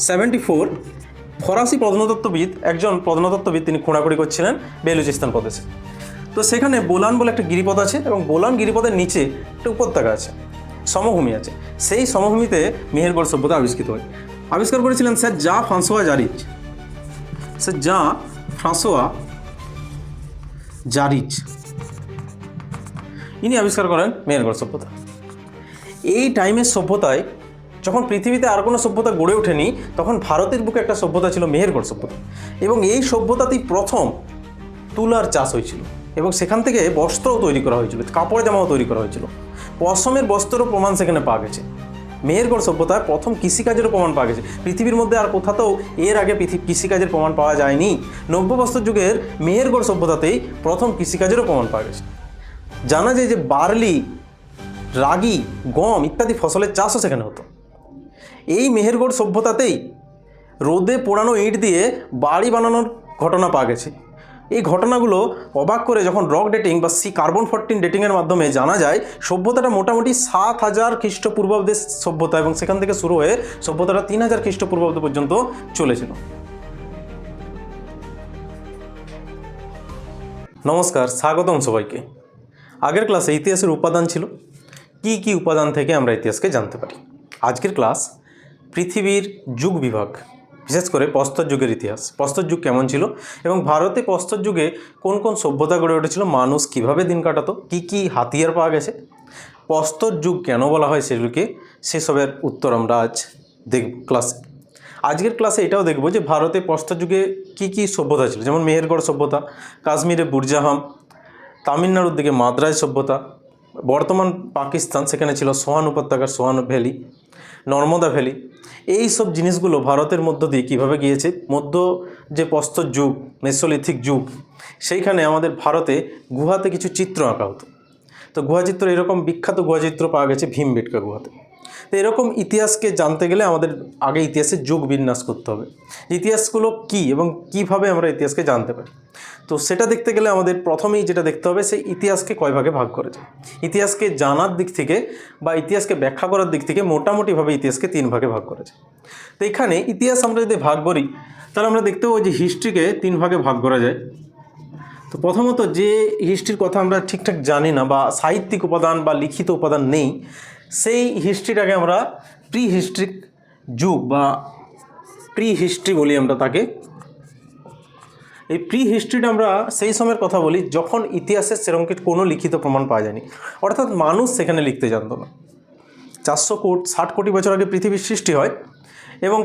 1774 ফরাসি প্রত্নতত্ত্ববিদ তিনি খোঁড়াখুড়ি করছিলেন বেলুচিস্তান প্রদেশে। তো সেখানে বোলান বলে একটা গিরিপথ আছে এবং বোলান গিরিপথের নিচে একটা উপত্যকা আছে, সমভূমি আছে। সেই সমভূমিতে মেহেরগড় সভ্যতা আবিষ্কৃত হয়। আবিষ্কার করেছিলেন স্যার ফ্রাঁসোয়া জারিজ। ইনি আবিষ্কার করেন মেহেরগড় সভ্যতা। এই টাইমের সভ্যতায় যখন পৃথিবীতে আর কোনো সভ্যতা গড়ে ওঠেনি, তখন ভারতের বুকে একটা সভ্যতা ছিল মেহেরগড় সভ্যতা, এবং এই সভ্যতাতেই প্রথম তুলার চাষ হয়েছিল এবং সেখান থেকে বস্ত্রও তৈরি করা হয়েছিল, কাপড় জামাও তৈরি করা হয়েছিল। পশমের বস্ত্রেরও প্রমাণ সেখানে পাওয়া গেছে। মেহেরগড় সভ্যতায় প্রথম কৃষিকাজেরও প্রমাণ পাওয়া গেছে। পৃথিবীর মধ্যে আর কোথাও এর আগে কৃষিকাজের প্রমাণ পাওয়া যায়নি। নব্যবস্ত্র যুগের মেহেরগড় সভ্যতাতেই প্রথম কৃষিকাজেরও প্রমাণ পাওয়া গেছে। জানা যায় যে বার্লি, রাগি, গম ইত্যাদি ফসলের চাষও সেখানে হতো। এই মেহেরগড় সভ্যতাতেই রোদে পোড়ানো ইট দিয়ে বাড়ি বানানোর ঘটনা পাওয়া গেছে। এই ঘটনাগুলো অবাক করে যখন রক ডেটিং বা কার্বন 14 ডেটিংয়ের মাধ্যমে জানা যায়, সভ্যতাটা মোটামুটি 7000 খ্রিস্টপূর্বাব্দের সভ্যতা, এবং সেখান থেকে শুরু হয়ে সভ্যতাটা 3000 খ্রিস্টপূর্বাব্দ পর্যন্ত চলেছিল। নমস্কার, স্বাগতম সবাইকে। আগের ক্লাসে ইতিহাসের উপাদান ছিল, কি কি উপাদান থেকে আমরা ইতিহাসকে জানতে পারি। আজকের ক্লাস পৃথিবীর যুগ বিভাগ, বিশেষ করে প্রস্তর যুগের ইতিহাস। প্রস্তর যুগ কেমন ছিল এবং ভারতে প্রস্তর যুগে কোন কোন সভ্যতা গড়ে উঠেছিল, মানুষ কিভাবে দিন কাটাতো, কি কি হাতিয়ার পাওয়া গেছে, প্রস্তর যুগ কেন বলা হয় সেসবের উত্তর আমরা আজ দেখব ক্লাসে। আজকের ক্লাসে এটাও দেখব যে ভারতে প্রস্তর যুগে কি কি সভ্যতা ছিল, যেমন মেহেরগড় সভ্যতা, কাশ্মীরে বুরজাহাম, তামিলনাড়ুর দিকে মাদ্রাজ সভ্যতা, বর্তমান পাকিস্তান সেখানে ছিল সোহান উপত্যকার সোহান ভ্যালি, নর্মদা ভ্যালি। এই সব জিনিসগুলো ভারতের মধ্য দিয়ে কীভাবে গিয়েছে। যে প্রস্তর যুগ, মেসোলিথিক যুগ, সেইখানে আমাদের ভারতে গুহাতে কিছু চিত্র আঁকা হতো। তো গুহাচিত্র, এরকম বিখ্যাত গুহাচিত্র পাওয়া গেছে ভীমবেটকা গুহাতে। তো এরকম ইতিহাসকে জানতে গেলে আমাদের আগে ইতিহাসের যুগ বিন্যাস করতে হবে, ইতিহাসগুলো কী এবং কীভাবে আমরা ইতিহাসকে জানতে পারি। তো সেটা দেখতে গেলে আমাদের প্রথমেই যেটা দেখতে হবে, সেই ইতিহাসকে কয় ভাগে ভাগ করেছে। ইতিহাসকে জানার দিক থেকে বা ইতিহাসকে ব্যাখ্যা করার দিক থেকে মোটামুটিভাবে ইতিহাসকে 3 ভাগে ভাগ করেছে। তো এখানে ইতিহাস আমরা যদি ভাগ করি, তাহলে আমরা দেখতে পাবো যে হিস্ট্রিকে 3 ভাগে ভাগ করা যায়। তো প্রথমত যে হিস্ট্রির কথা আমরা ঠিকঠাক জানি না বা সাহিত্যিক উপাদান বা লিখিত উপাদান নেই, সেই হিস্ট্রিটাকে আমরা প্রি হিস্ট্রিক যুগ বা প্রি হিস্ট্রি বলি আমরা তাকে। এই প্রি হিস্ট্রিটা আমরা সেই সময়ের কথা বলি যখন ইতিহাসের সেরকম কোনো লিখিত প্রমাণ পাওয়া যায়নি, অর্থাৎ মানুষ সেখানে লিখতে জানতো না। 460 কোটি বছর আগে পৃথিবীর সৃষ্টি হয় এবং